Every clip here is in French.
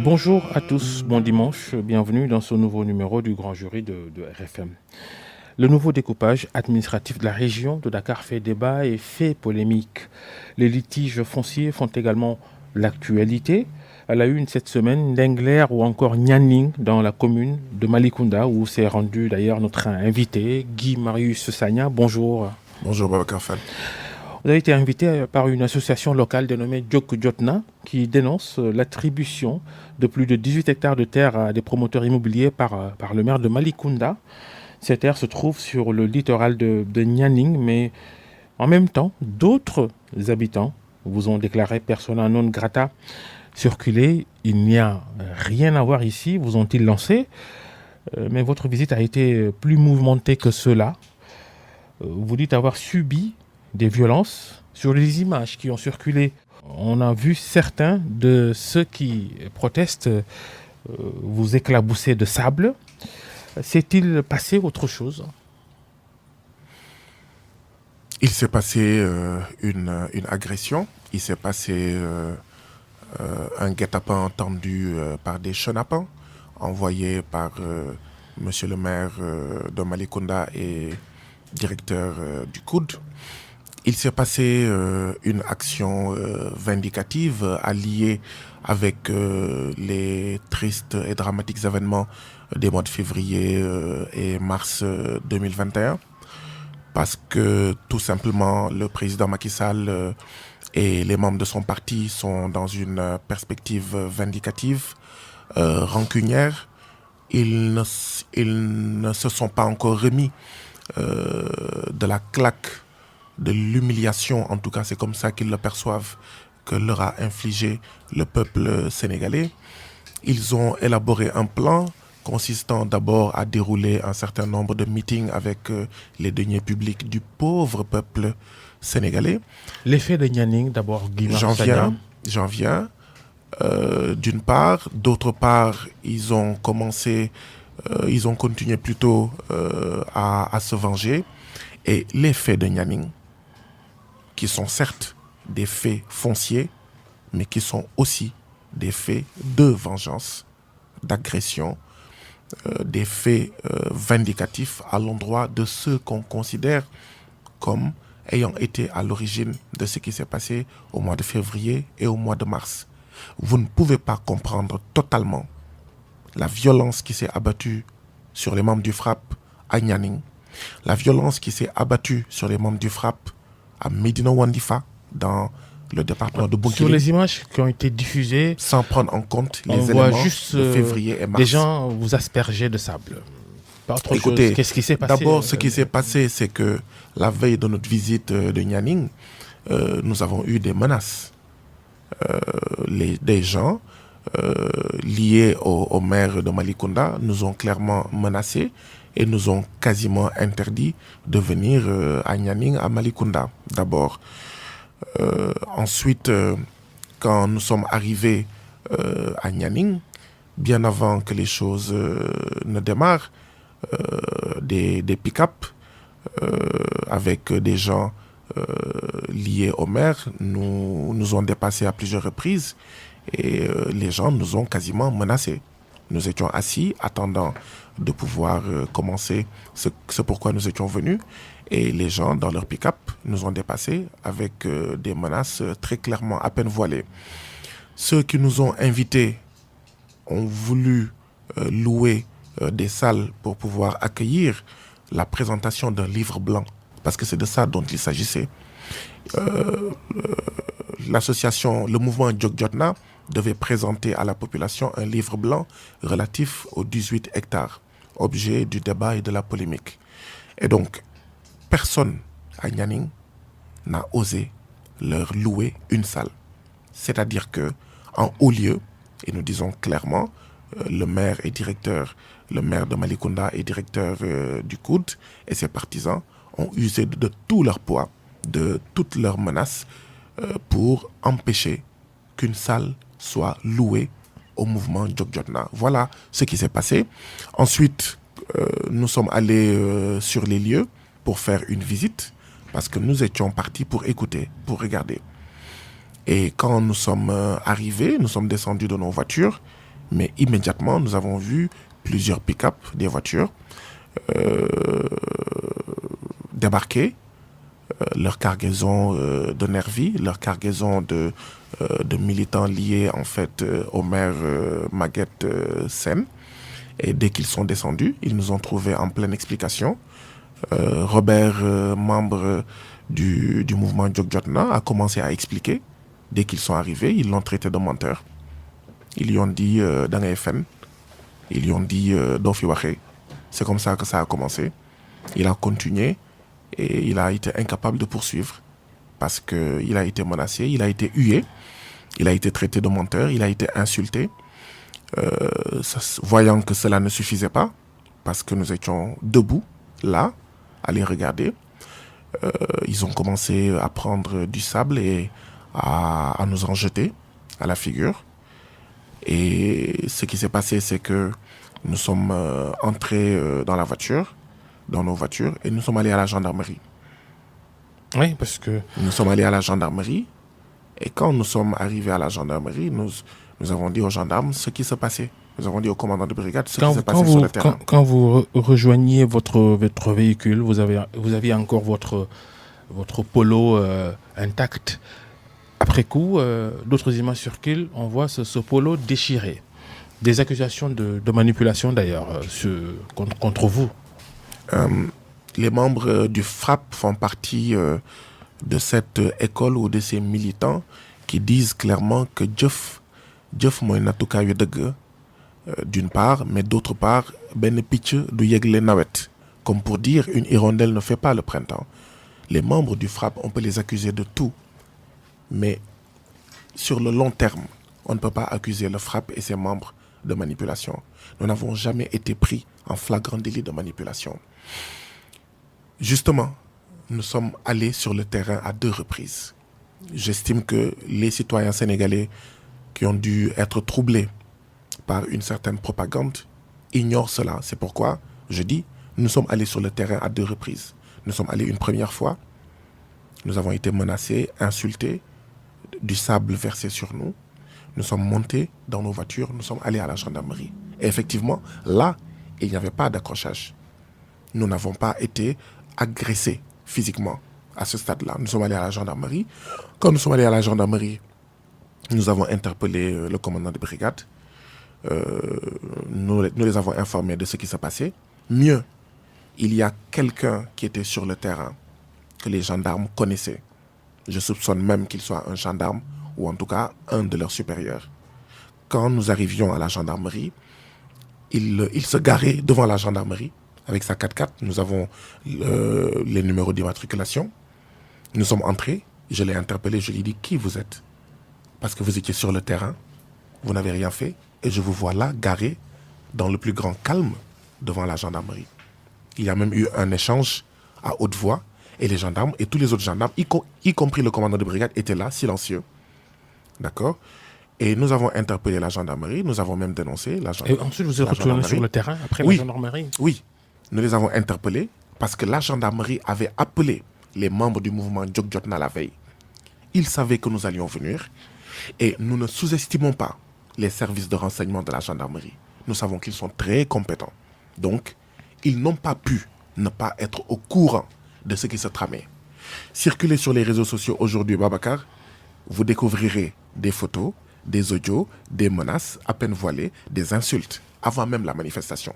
Bonjour à tous, bon dimanche, bienvenue dans ce nouveau numéro du Grand Jury de RFM. Le nouveau découpage administratif de la région de Dakar fait débat et fait polémique. Les litiges fonciers font également l'actualité. À la une cette semaine, Ndengler ou encore Nianing dans la commune de Malikounda où s'est rendu d'ailleurs notre invité, Guy Marius Sagna. Bonjour. Bonjour Babacar Fall. Vous avez été invité par une association locale dénommée Djok Jotna qui dénonce l'attribution de plus de 18 hectares de terre à des promoteurs immobiliers par le maire de Malikounda. Ces terres se trouvent sur le littoral de Nianing, mais en même temps, d'autres habitants vous ont déclaré persona non grata. Circuler, il n'y a rien à voir ici, vous ont-ils lancé. Mais votre visite a été plus mouvementée que cela. Vous dites avoir subi des violences. Sur les images qui ont circulé, on a vu certains de ceux qui protestent vous éclabousser de sable. S'est-il passé autre chose? Il s'est passé une agression, il s'est passé un guet-apens tendu par des chenapans envoyés par monsieur le maire de Malikounda et directeur du COUD. Il s'est passé une action vindicative alliée avec les tristes et dramatiques événements des mois de février et mars 2021. Parce que tout simplement le président Macky Sall et les membres de son parti sont dans une perspective vindicative, rancunière. Ils ne se sont pas encore remis de la claque, de l'humiliation, en tout cas c'est comme ça qu'ils le perçoivent, que leur a infligé le peuple sénégalais. Ils ont élaboré un plan consistant d'abord à dérouler un certain nombre de meetings avec les deniers publics du pauvre peuple sénégalais. L'effet de Nianing, d'abord, Guy Marius Sagna. J'en viens. D'une part. D'autre part, ils ont continué plutôt à se venger. Et les faits de Nianing, qui sont certes des faits fonciers, mais qui sont aussi des faits de vengeance, d'agression, des faits vindicatifs à l'endroit de ceux qu'on considère comme ayant été à l'origine de ce qui s'est passé au mois de février et au mois de mars. Vous ne pouvez pas comprendre totalement la violence qui s'est abattue sur les membres du FRAPP à Nianing, la violence qui s'est abattue sur les membres du FRAPP à Médina Wandifa, dans le département de Bounkiling. Sur les images qui ont été diffusées, sans prendre en compte les éléments juste, de février et mars. Des gens vous asperger de sable. Pas autre Écoutez, chose. Qu'est-ce qui s'est passé? D'abord, ce qui s'est passé, c'est que la veille de notre visite de Nianing, nous avons eu des menaces. Des gens liés au maire de Malikounda nous ont clairement menacés et nous ont quasiment interdit de venir à Nianing, à Malikounda, d'abord. Ensuite, quand nous sommes arrivés à Nianing, bien avant que les choses ne démarrent, des pick-up avec des gens liés au maire nous ont dépassés à plusieurs reprises et les gens nous ont quasiment menacés. Nous étions assis attendant de pouvoir commencer ce pourquoi nous étions venus et les gens dans leur pick-up nous ont dépassés avec des menaces très clairement à peine voilées. Ceux qui nous ont invités ont voulu louer des salles pour pouvoir accueillir la présentation d'un livre blanc, parce que c'est de ça dont il s'agissait. L'association, le mouvement Djok Jotna devait présenter à la population un livre blanc relatif aux 18 hectares, objet du débat et de la polémique. Et donc, personne à Nianing n'a osé leur louer une salle. C'est-à-dire que, en haut lieu, et nous disons clairement, le maire de Malikounda est directeur du COUD et ses partisans ont usé de tout leur poids, de toutes leurs menaces pour empêcher qu'une salle soit louée au mouvement Djok Jotna. Voilà ce qui s'est passé. Ensuite, nous sommes allés sur les lieux pour faire une visite parce que nous étions partis pour écouter, pour regarder. Et quand nous sommes arrivés, nous sommes descendus de nos voitures Mais immédiatement, nous avons vu plusieurs pick-up, des voitures, débarquer, leur cargaison de nervis, leur cargaison de militants liés en fait au maire Maguette Sen. Et dès qu'ils sont descendus, ils nous ont trouvés en pleine explication. Robert, membre du mouvement Djokjotna, a commencé à expliquer. Dès qu'ils sont arrivés, ils l'ont traité de menteur. Ils lui ont dit dans FN. Ils lui ont dit Dofi Wache. C'est comme ça que ça a commencé. Il a continué et il a été incapable de poursuivre parce qu'il a été menacé, il a été hué, il a été traité de menteur, il a été insulté. Voyant que cela ne suffisait pas, parce que nous étions debout, là, à les regarder, ils ont commencé à prendre du sable et à nous en jeter à la figure. Et ce qui s'est passé, c'est que nous sommes entrés dans nos voitures, et nous sommes allés à la gendarmerie. Oui, parce que... Nous sommes allés à la gendarmerie, et quand nous sommes arrivés à la gendarmerie, nous avons dit aux gendarmes ce qui se passait. Nous avons dit au commandant de brigade ce qui se passait sur le terrain. Quand vous rejoigniez votre véhicule, vous aviez encore votre polo intact. Après coup, d'autres images circulent, on voit ce polo déchiré. Des accusations de manipulation d'ailleurs contre vous. Les membres du FRAPP font partie de cette école ou de ces militants qui disent clairement que Djef mooy nattukaayu dëgg d'une part, mais d'autre part, benn picc du yëgle nawet. Comme pour dire, une hirondelle ne fait pas le printemps. Les membres du FRAPP, on peut les accuser de tout. Mais sur le long terme, on ne peut pas accuser le FRAPP et ses membres de manipulation. Nous n'avons jamais été pris en flagrant délit de manipulation. Justement, nous sommes allés sur le terrain à 2 reprises. J'estime que les citoyens sénégalais qui ont dû être troublés par une certaine propagande ignorent cela. C'est pourquoi je dis, nous sommes allés sur le terrain à 2 reprises. Nous sommes allés une première fois, nous avons été menacés, insultés, du sable versé sur nous. Nous sommes montés dans nos voitures, nous sommes allés à la gendarmerie. Et effectivement, là, il n'y avait pas d'accrochage. Nous n'avons pas été agressés physiquement à ce stade-là. Nous sommes allés à la gendarmerie. Quand nous sommes allés à la gendarmerie, nous avons interpellé le commandant de brigade. Nous les avons informés de ce qui s'est passé. Mieux, il y a quelqu'un qui était sur le terrain que les gendarmes connaissaient. Je soupçonne même qu'il soit un gendarme ou en tout cas un de leurs supérieurs. Quand nous arrivions à la gendarmerie, il se garait devant la gendarmerie avec sa 4x4. Nous avons les numéros d'immatriculation. Nous sommes entrés, je l'ai interpellé, je lui ai dit qui vous êtes? Parce que vous étiez sur le terrain, vous n'avez rien fait et je vous vois là garé dans le plus grand calme devant la gendarmerie. Il y a même eu un échange à haute voix et les gendarmes et tous les autres gendarmes, y compris le commandant de brigade, étaient là, silencieux. D'accord? Et nous avons interpellé la gendarmerie, nous avons même dénoncé la gendarmerie. Et ensuite, vous êtes retourné sur le terrain après la gendarmerie? Oui, nous les avons interpellés parce que la gendarmerie avait appelé les membres du mouvement Djokjotna la veille. Ils savaient que nous allions venir et nous ne sous-estimons pas les services de renseignement de la gendarmerie. Nous savons qu'ils sont très compétents. Donc, ils n'ont pas pu ne pas être au courant de ce qui se tramait. Circulez sur les réseaux sociaux aujourd'hui, Babacar, vous découvrirez des photos, des audios, des menaces à peine voilées, des insultes, avant même la manifestation.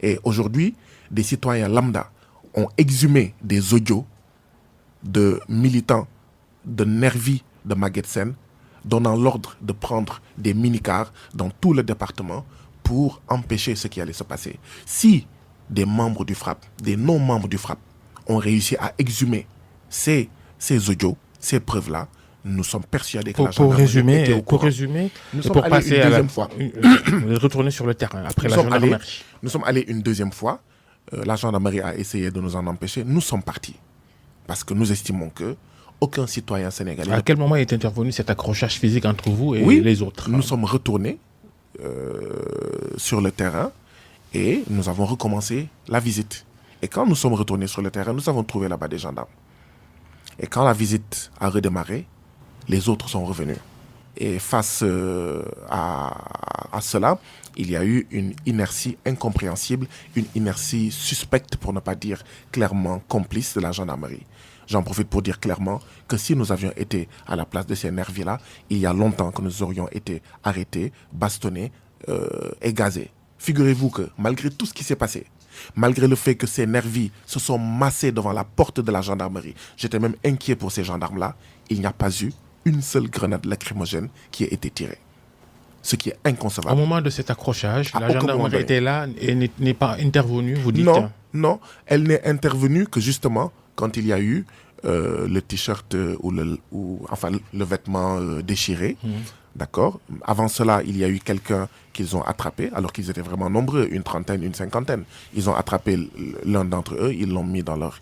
Et aujourd'hui, des citoyens lambda ont exhumé des audios de militants, de nervis de Maguette Sen, donnant l'ordre de prendre des minicars dans tout le département pour empêcher ce qui allait se passer. Si des membres du FRAPP, des non-membres du FRAPP, ont réussi à exhumer ces audios, ces preuves-là, nous sommes persuadés que la gendarmerie était au courant. Pour résumer, nous sommes allés une deuxième fois. Retourner sur le terrain après la gendarmerie. Nous sommes allés une deuxième fois. La gendarmerie a essayé de nous en empêcher. Nous sommes partis. Parce que nous estimons que aucun citoyen sénégalais... À quel moment est intervenu cet accrochage physique entre vous et les autres? Nous sommes retournés sur le terrain et nous avons recommencé la visite. Et quand nous sommes retournés sur le terrain, nous avons trouvé là-bas des gendarmes. Et quand la visite a redémarré, les autres sont revenus. Et face à cela, il y a eu une inertie incompréhensible, une inertie suspecte, pour ne pas dire clairement complice de la gendarmerie. J'en profite pour dire clairement que si nous avions été à la place de ces nervis-là, il y a longtemps que nous aurions été arrêtés, bastonnés et gazés. Figurez-vous que malgré tout ce qui s'est passé, malgré le fait que ces nervis se sont massés devant la porte de la gendarmerie, j'étais même inquiet pour ces gendarmes-là, il n'y a pas eu une seule grenade lacrymogène qui a été tirée. Ce qui est inconcevable. Au moment de cet accrochage, À la aucun moment gendarmerie donné. était là et n'est pas intervenue, vous dites? Non, elle n'est intervenue que justement quand il y a eu le t-shirt enfin le vêtement déchiré. D'accord. Avant cela, il y a eu quelqu'un qu'ils ont attrapé, alors qu'ils étaient vraiment nombreux, une trentaine, une cinquantaine. Ils ont attrapé l'un d'entre eux, ils l'ont mis dans leur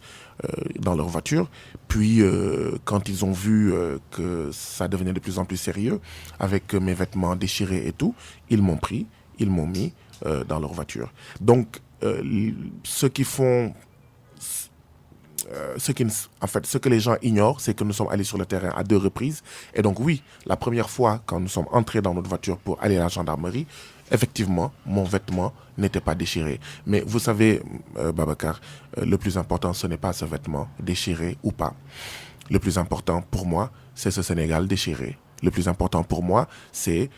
voiture. Puis, quand ils ont vu que ça devenait de plus en plus sérieux, avec mes vêtements déchirés et tout, ils m'ont pris, ils m'ont mis dans leur voiture. Donc, ceux qui font... ce que les gens ignorent, c'est que nous sommes allés sur le terrain à 2 reprises. Et donc oui, la première fois, quand nous sommes entrés dans notre voiture pour aller à la gendarmerie, effectivement, mon vêtement n'était pas déchiré. Mais vous savez, Babacar, le plus important, ce n'est pas ce vêtement déchiré ou pas. Le plus important pour moi, c'est ce Sénégal déchiré. Le plus important pour moi, c'est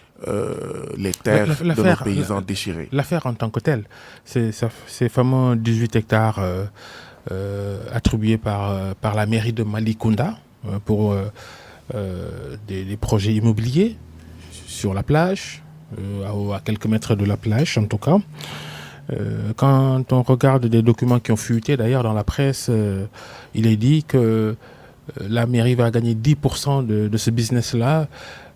les terres de nos paysans déchirées. L'affaire en tant que telle, c'est ces fameux 18 hectares attribués par la mairie de Malicounda pour des projets immobiliers sur la plage, à quelques mètres de la plage en tout cas. Quand on regarde des documents qui ont fuité d'ailleurs dans la presse, il est dit que la mairie va gagner 10% de ce business-là.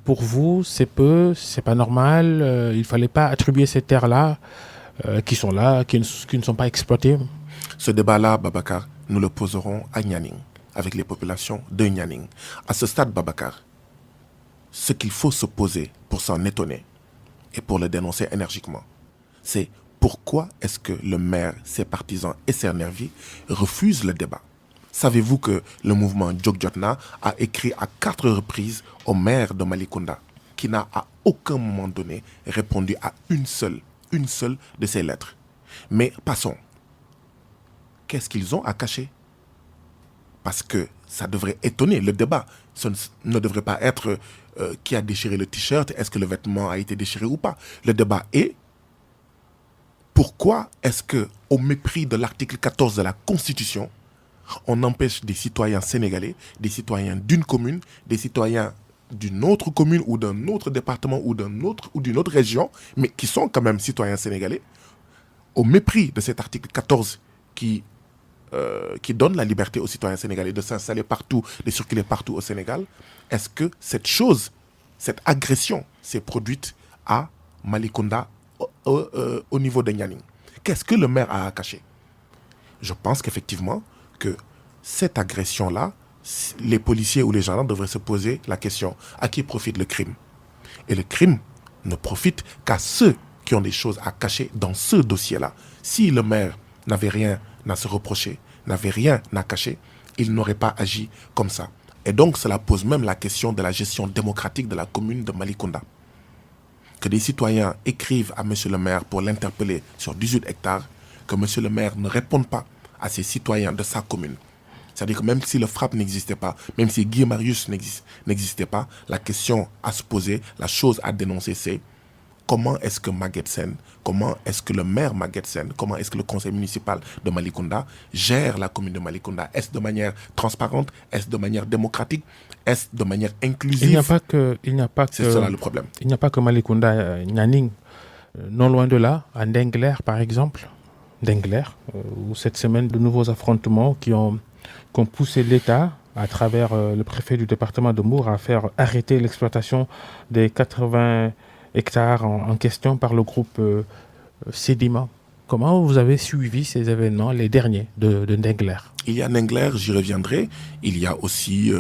Pour vous, c'est peu, c'est pas normal, il ne fallait pas attribuer ces terres-là qui sont là, qui ne sont pas exploitées. Ce débat-là, Babacar, nous le poserons à Nianing, avec les populations de Nianing. À ce stade, Babacar, ce qu'il faut se poser pour s'en étonner et pour le dénoncer énergiquement, c'est pourquoi est-ce que le maire, ses partisans et ses nervis refusent le débat. Savez-vous que le mouvement Djok-Jotna a écrit à 4 reprises au maire de Malicounda, qui n'a à aucun moment donné répondu à une seule de ces lettres. Mais passons. Qu'est-ce qu'ils ont à cacher? Parce que ça devrait étonner le débat. Ce ne devrait pas être qui a déchiré le t-shirt, est-ce que le vêtement a été déchiré ou pas. Le débat est pourquoi est-ce que, au mépris de l'article 14 de la Constitution, on empêche des citoyens sénégalais, des citoyens d'une commune, des citoyens d'une autre commune ou d'un autre département ou d'une autre région, mais qui sont quand même citoyens sénégalais, au mépris de cet article 14 qui donne la liberté aux citoyens sénégalais de s'installer partout, de circuler partout au Sénégal, est-ce que cette agression s'est produite à Malicounda au niveau de Nianing? Qu'est-ce que le maire a à cacher? Je pense qu'effectivement, que cette agression-là, les policiers ou les gendarmes devraient se poser la question, à qui profite le crime? Et le crime ne profite qu'à ceux qui ont des choses à cacher dans ce dossier-là. Si le maire n'avait rien à se reprocher, n'avait rien à cacher, il n'aurait pas agi comme ça. Et donc, cela pose même la question de la gestion démocratique de la commune de Malicounda. Que des citoyens écrivent à M. le maire pour l'interpeller sur 18 hectares, que M. le maire ne réponde pas à ces citoyens de sa commune. C'est-à-dire que même si le FRAPP n'existait pas, même si Guy Marius n'existait pas, la question à se poser, la chose à dénoncer, c'est comment est-ce que Maguette Sène, comment est-ce que le maire Maguette Sène, comment est-ce que le conseil municipal de Malicounda gère la commune de Malicounda? Est-ce de manière transparente? Est-ce de manière démocratique? Est-ce de manière inclusive? C'est cela le problème. Il n'y a pas que Malicounda, Nianing. Non loin de là, à Ndengler par exemple, où cette semaine de nouveaux affrontements qui ont poussé l'État, à travers le préfet du département de Mour, à faire arrêter l'exploitation des 80 hectares en question par le groupe Sedima. Comment vous avez suivi ces événements, les derniers de Ndengler? Il y a Ndengler, j'y reviendrai. Il y a aussi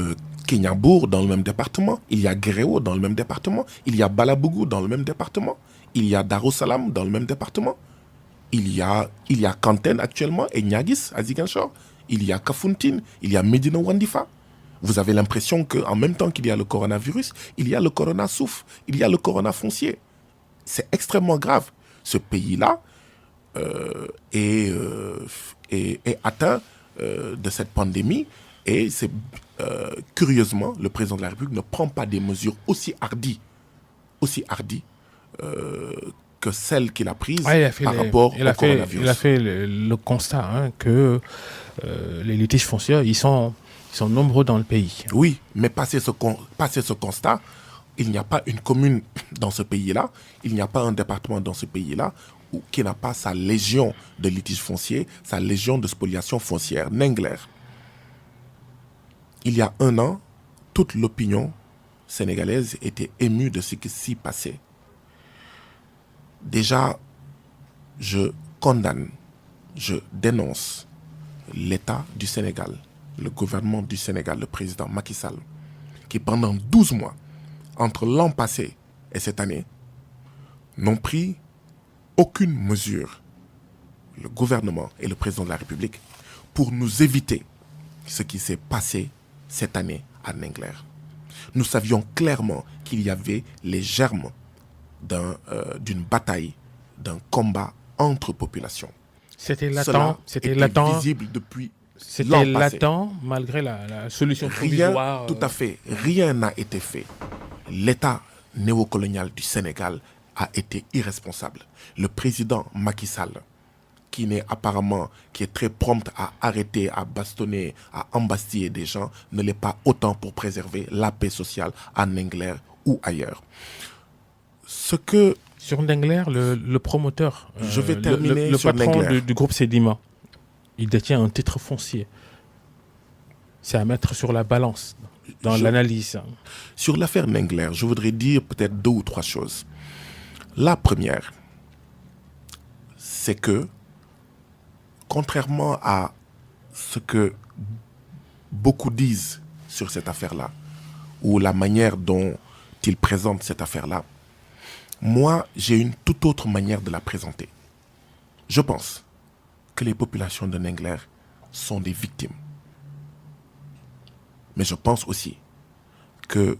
Kenyambour dans le même département. Il y a Gréo dans le même département. Il y a Balabougou dans le même département. Il y a Darussalam dans le même département. Il y a Kanten actuellement et Niagis à Ziguinchor. Il y a Kafountine. Il y a Medina Wandifa. Vous avez l'impression qu'en même temps qu'il y a le coronavirus, il y a le corona souffle, il y a le corona foncier. C'est extrêmement grave. Ce pays-là est atteint de cette pandémie et c'est curieusement, le président de la République ne prend pas des mesures aussi hardies que celles qu'il a prises par rapport au coronavirus. Il a fait le constat que les litiges fonciers, ils sont nombreux dans le pays. Oui, mais passé ce constat, il n'y a pas une commune dans ce pays-là, il n'y a pas un département dans ce pays-là qui n'a pas sa légion de litiges fonciers, sa légion de spoliation foncière. Nengler. Il y a 1 an, toute l'opinion sénégalaise était émue de ce qui s'y passait. Déjà, je condamne, je dénonce l'État du Sénégal, le gouvernement du Sénégal, le président Macky Sall, qui pendant 12 mois, entre l'an passé et cette année, n'ont pris aucune mesure, le gouvernement et le président de la République, pour nous éviter ce qui s'est passé cette année à Nengler. Nous savions clairement qu'il y avait les germes d'une bataille, d'un combat entre populations. C'était latent, visible depuis c'était latent malgré la solution provisoire. Tout à fait, rien n'a été fait. L'État néocolonial du Sénégal a été irresponsable. Le président Macky Sall, qui est très prompt à arrêter, à bastonner, à embastiller des gens, ne l'est pas autant pour préserver la paix sociale à Nengler ou ailleurs. Sur Nengler, le promoteur, je vais terminer le sur patron Nengler. du groupe Sedima, il détient un titre foncier. C'est à mettre sur la balance dans l'analyse. Sur l'affaire Nengler, je voudrais dire peut-être 2 ou 3 choses. La première, c'est que, contrairement à ce que beaucoup disent sur cette affaire-là, ou la manière dont ils présentent cette affaire-là, moi, j'ai une toute autre manière de la présenter. Je pense que les populations de Nengler sont des victimes. Mais je pense aussi que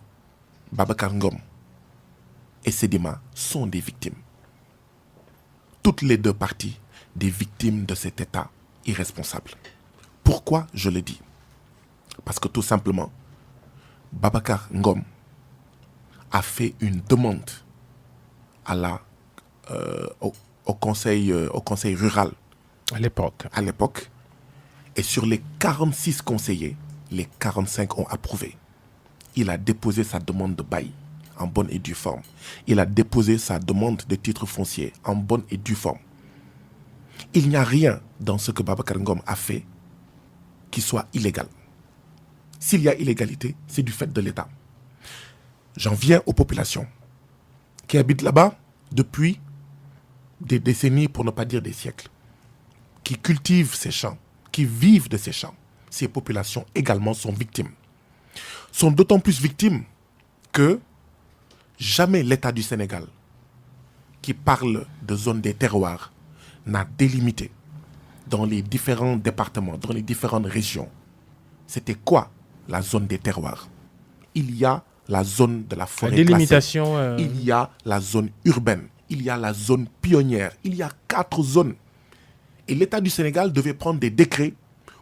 Babacar Ngom et Sedima sont des victimes. Toutes les 2 parties des victimes de cet État irresponsable. Pourquoi je le dis? Parce que tout simplement, Babacar Ngom a fait une demande au conseil rural À l'époque. Et sur les 46 conseillers, les 45 ont approuvé. Il a déposé sa demande de bail en bonne et due forme. Il a déposé sa demande de titre foncier en bonne et due forme. Il n'y a rien dans ce que Babacar Ngom a fait qui soit illégal. S'il y a illégalité, c'est du fait de l'État. J'en viens aux populations qui habitent là-bas depuis des décennies, pour ne pas dire des siècles, qui cultivent ces champs, qui vivent de ces champs. Ces populations également sont victimes. Sont d'autant plus victimes que jamais l'État du Sénégal, qui parle de zone des terroirs, n'a délimité dans les différents départements, dans les différentes régions. C'était quoi la zone des terroirs? Il y a la zone de la forêt la délimitation, classée. Il y a la zone urbaine. Il y a la zone pionnière. Il y a 4 zones. Et l'État du Sénégal devait prendre des décrets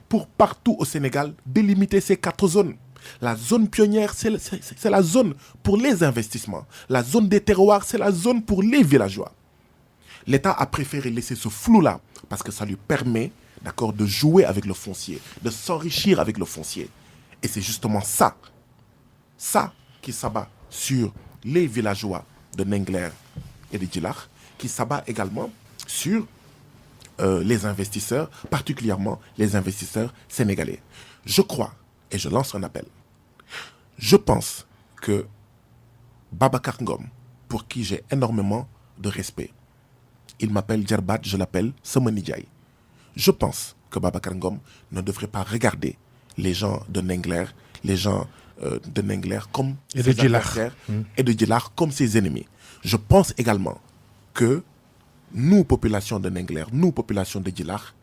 pour partout au Sénégal délimiter ces 4 zones. La zone pionnière, c'est la zone pour les investissements. La zone des terroirs, c'est la zone pour les villageois. L'État a préféré laisser ce flou-là parce que ça lui permet, d'accord, de jouer avec le foncier, de s'enrichir avec le foncier. Et c'est justement ça qui s'abat sur les villageois de Nengler et de Djilakh, qui s'abat également sur les investisseurs, particulièrement les investisseurs sénégalais. Je crois, et je lance un appel, je pense que Babacar Ngom, pour qui j'ai énormément de respect, il m'appelle Djerbat, je l'appelle Semenidjaï. Je pense que Babacar Ngom ne devrait pas regarder les gens de Nengler, comme ses adversaires et de Djilakh comme ses ennemis. Je pense également que nous, population de Nengler, nous, population de Djilakh,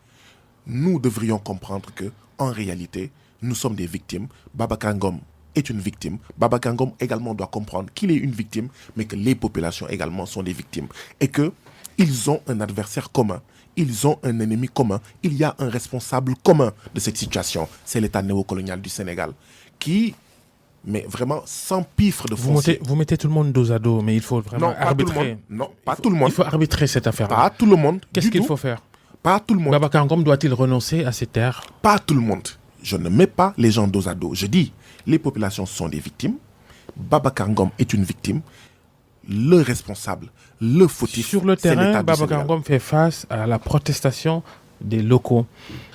nous devrions comprendre que, en réalité, nous sommes des victimes. Babacar Ngom est une victime. Babacar Ngom également doit comprendre qu'il est une victime, mais que les populations également sont des victimes. Et qu'ils ont un adversaire commun. Ils ont un ennemi commun. Il y a un responsable commun de cette situation. C'est l'État néocolonial du Sénégal qui, mais vraiment, s'empiffre de foncier. Vous mettez tout le monde dos à dos, mais il faut vraiment arbitrer. Non, pas tout le monde. Il faut arbitrer cette affaire-là. Pas tout le monde. Qu'est-ce qu'il faut faire? Pas tout le monde. Babacar Ngom doit-il renoncer à ses terres? Pas tout le monde. Je ne mets pas les gens dos à dos. Je dis, les populations sont des victimes. Babacar Ngom est une victime. Le responsable, le fautif, sur le c'est terrain, l'État du Babacar Sénégal. Ngom fait face à la protestation des locaux.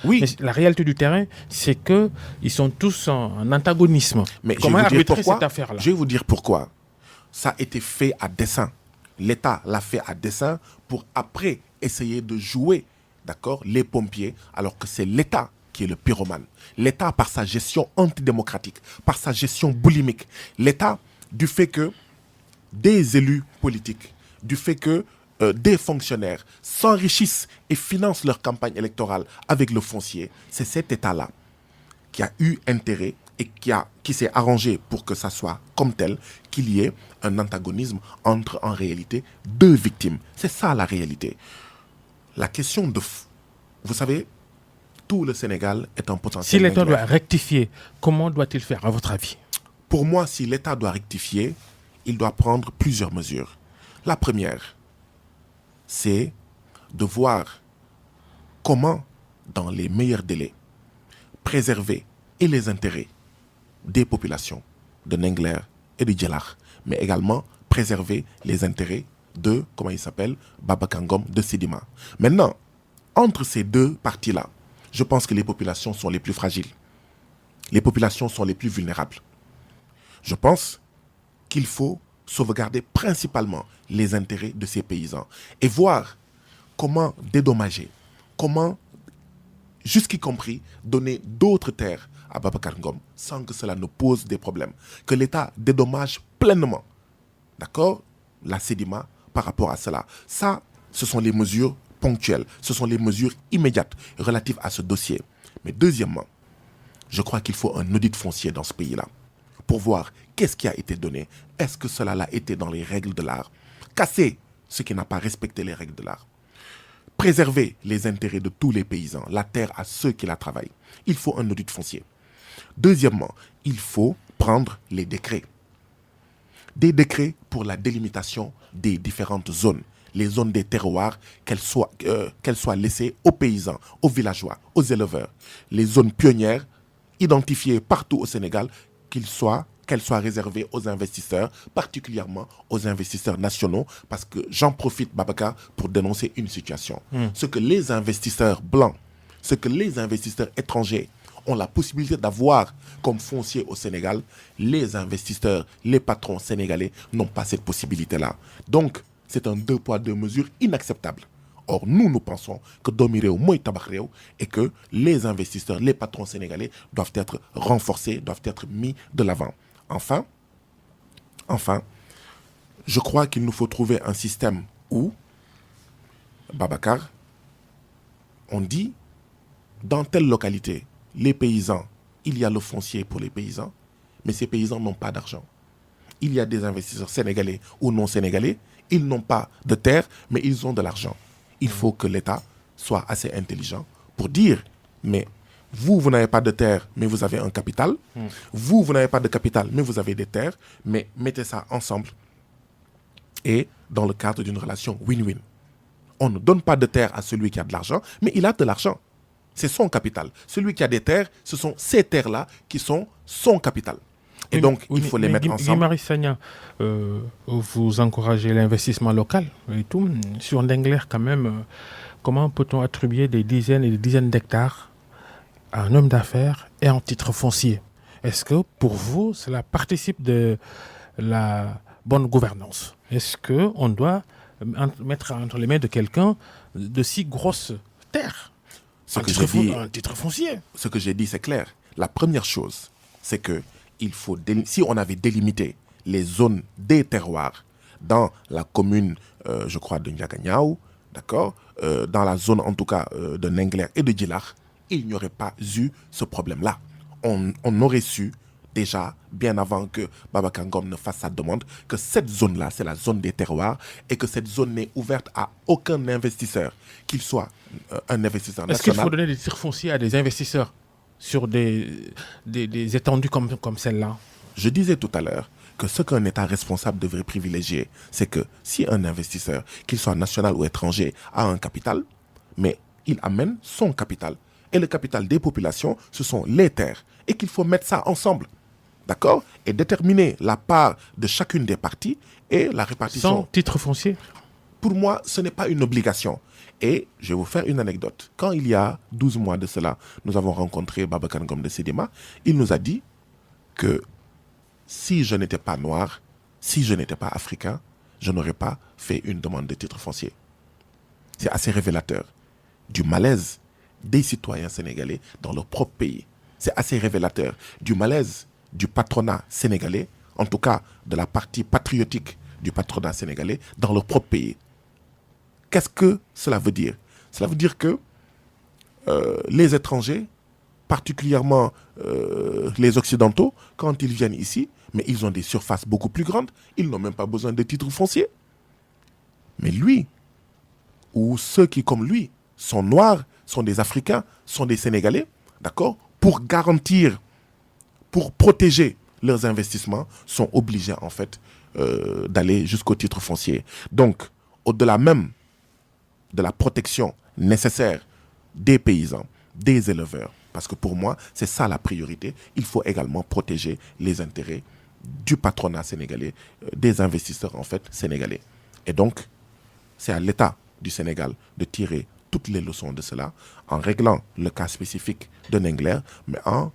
Oui, Mais la réalité du terrain, c'est qu'ils sont tous en antagonisme. mais Comment je vais vous dire arbitrer pourquoi. cette affaire-là? Je vais vous dire pourquoi. Ça a été fait à dessein. L'État l'a fait à dessein pour après essayer de jouer, d'accord, les pompiers, alors que c'est l'État qui est le pyromane. L'État, par sa gestion antidémocratique, par sa gestion boulimique, l'État, du fait que des élus politiques, du fait que des fonctionnaires s'enrichissent et financent leur campagne électorale avec le foncier, c'est cet État-là qui a eu intérêt et qui s'est arrangé pour que ça soit comme tel, qu'il y ait un antagonisme entre, en réalité, deux victimes. C'est ça la réalité. La question de... Vous savez, tout le Sénégal est un potentiel. Si l'État vainqueur. doit rectifier, comment doit-il faire, à votre avis? Pour moi, si l'État doit rectifier, il doit prendre plusieurs mesures. La première, c'est de voir comment, dans les meilleurs délais, préserver et les intérêts des populations de Nengler et de Djelar, mais également préserver les intérêts de, comment il s'appelle, Babacar Ngom de Sedima. Maintenant, entre ces deux parties-là, je pense que les populations sont les plus fragiles. Les populations sont les plus vulnérables. Je pense qu'il faut sauvegarder principalement les intérêts de ces paysans et voir comment dédommager, comment, jusqu'y compris, donner d'autres terres à Babacar Ngom sans que cela ne pose des problèmes. Que l'État dédommage pleinement, d'accord, la Sedima par rapport à cela. Ça, ce sont les mesures ponctuelles, ce sont les mesures immédiates relatives à ce dossier. Mais deuxièmement, je crois qu'il faut un audit foncier dans ce pays-là pour voir qu'est-ce qui a été donné, est-ce que cela a été dans les règles de l'art, casser ce qui n'a pas respecté les règles de l'art, préserver les intérêts de tous les paysans, la terre à ceux qui la travaillent. Il faut un audit foncier. Deuxièmement, il faut prendre les décrets. Des décrets pour la délimitation des différentes zones, les zones des terroirs, qu'elles soient laissées aux paysans, aux villageois, aux éleveurs. Les zones pionnières, identifiées partout au Sénégal, qu'elles soient réservées aux investisseurs, particulièrement aux investisseurs nationaux, parce que j'en profite, Babacar, pour dénoncer une situation. Ce que les investisseurs blancs, ce que les investisseurs étrangers ont la possibilité d'avoir comme foncier au Sénégal, les investisseurs, les patrons sénégalais n'ont pas cette possibilité-là. Donc, c'est un deux poids, deux mesures inacceptable. Or, nous pensons que Domireo Moy Tabakreo et que les investisseurs, les patrons sénégalais doivent être renforcés, doivent être mis de l'avant. Enfin, je crois qu'il nous faut trouver un système où, Babacar, on dit, dans telle localité, les paysans, il y a le foncier pour les paysans, mais ces paysans n'ont pas d'argent. Il y a des investisseurs sénégalais ou non sénégalais, ils n'ont pas de terre, mais ils ont de l'argent. Il faut que l'État soit assez intelligent pour dire, mais vous n'avez pas de terre, mais vous avez un capital. Vous n'avez pas de capital, mais vous avez des terres. Mais mettez ça ensemble et dans le cadre d'une relation win-win. On ne donne pas de terre à celui qui a de l'argent, mais il a de l'argent. C'est son capital. Celui qui a des terres, ce sont ces terres-là qui sont son capital. Et donc, il faut les mettre ensemble. Guy-Marius Sagna, vous encouragez l'investissement local et tout. Sur Ndengler, quand même, comment peut-on attribuer des dizaines et des dizaines d'hectares à un homme d'affaires et en titre foncier? Est-ce que, pour vous, cela participe de la bonne gouvernance? Est-ce qu'on doit mettre entre les mains de quelqu'un de si grosses terres? Un titre foncier. Ce que j'ai dit, c'est clair. La première chose, c'est que si on avait délimité les zones des terroirs dans la commune, je crois, de Ndiaganyao, d'accord, dans la zone, en tout cas, de Nengler et de Djelar, il n'y aurait pas eu ce problème-là. on aurait su déjà, bien avant que Babacar Ngom ne fasse sa demande, que cette zone-là, c'est la zone des terroirs et que cette zone n'est ouverte à aucun investisseur, qu'il soit un investisseur Est-ce qu'il national. faut donner des titres fonciers à des investisseurs sur des étendues comme celle-là? Je disais tout à l'heure que ce qu'un État responsable devrait privilégier, c'est que si un investisseur, qu'il soit national ou étranger, a un capital, mais il amène son capital. Et le capital des populations, ce sont les terres. Et qu'il faut mettre ça ensemble. D'accord? Et déterminer la part de chacune des parties et la répartition. Sans titre foncier? Pour moi, ce n'est pas une obligation. Et je vais vous faire une anecdote. Quand il y a 12 mois de cela, nous avons rencontré Babacar Ngom de Sedima, il nous a dit que si je n'étais pas noir, si je n'étais pas africain, je n'aurais pas fait une demande de titre foncier. C'est assez révélateur du malaise des citoyens sénégalais dans leur propre pays. C'est assez révélateur du malaise du patronat sénégalais, en tout cas de la partie patriotique du patronat sénégalais dans leur propre pays. Qu'est-ce que cela veut dire? Cela veut dire que les étrangers, particulièrement les Occidentaux, quand ils viennent ici, mais ils ont des surfaces beaucoup plus grandes, ils n'ont même pas besoin de titres fonciers. Mais lui, ou ceux qui, comme lui, sont noirs, sont des Africains, sont des Sénégalais, d'accord, pour garantir, pour protéger leurs investissements, sont obligés en fait d'aller jusqu'au titre foncier. Donc, au-delà même de la protection nécessaire des paysans, des éleveurs, parce que pour moi, c'est ça la priorité, il faut également protéger les intérêts du patronat sénégalais, des investisseurs en fait sénégalais. Et donc, c'est à l'État du Sénégal de tirer toutes les leçons de cela en réglant le cas spécifique de Nengler, mais en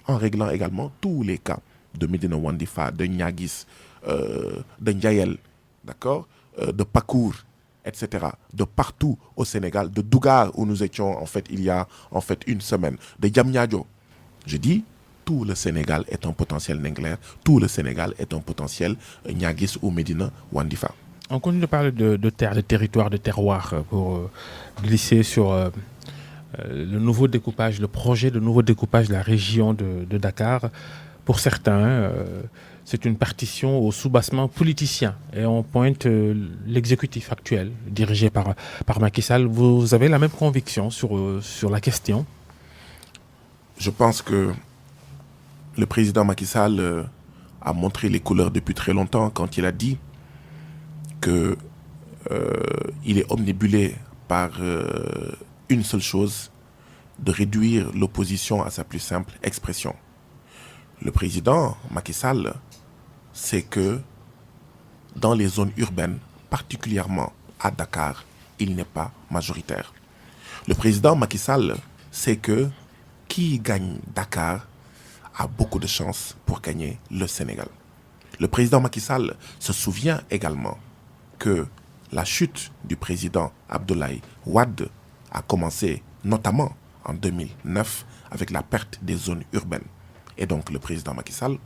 réglant également tous les cas de Médina Wandifa, de Niaguis, de Ndiaye, d'accord, de Pakour, etc., de partout au Sénégal, de Dougar où nous étions en fait il y a en fait une semaine, de Diamniadio. Je dis, tout le Sénégal est un potentiel Nengler, tout le Sénégal est un potentiel Niaguis ou Médina Wandifa. On continue de parler de terre, de territoire, de terroir pour glisser sur le nouveau découpage, le projet de nouveau découpage de la région de Dakar. Pour certains, c'est une partition au soubassement politicien et on pointe l'exécutif actuel dirigé par Macky Sall. Vous avez la même conviction sur la question? Je pense que le président Macky Sall a montré les couleurs depuis très longtemps quand il a dit que il est omnibulé par une seule chose, de réduire l'opposition à sa plus simple expression. Le président Macky Sall sait que dans les zones urbaines, particulièrement à Dakar, il n'est pas majoritaire. Le président Macky Sall sait que qui gagne Dakar a beaucoup de chances pour gagner le Sénégal. Le président Macky Sall se souvient également que la chute du président Abdoulaye Wade a commencé notamment en 2009 avec la perte des zones urbaines. Et donc le président Macky Sall,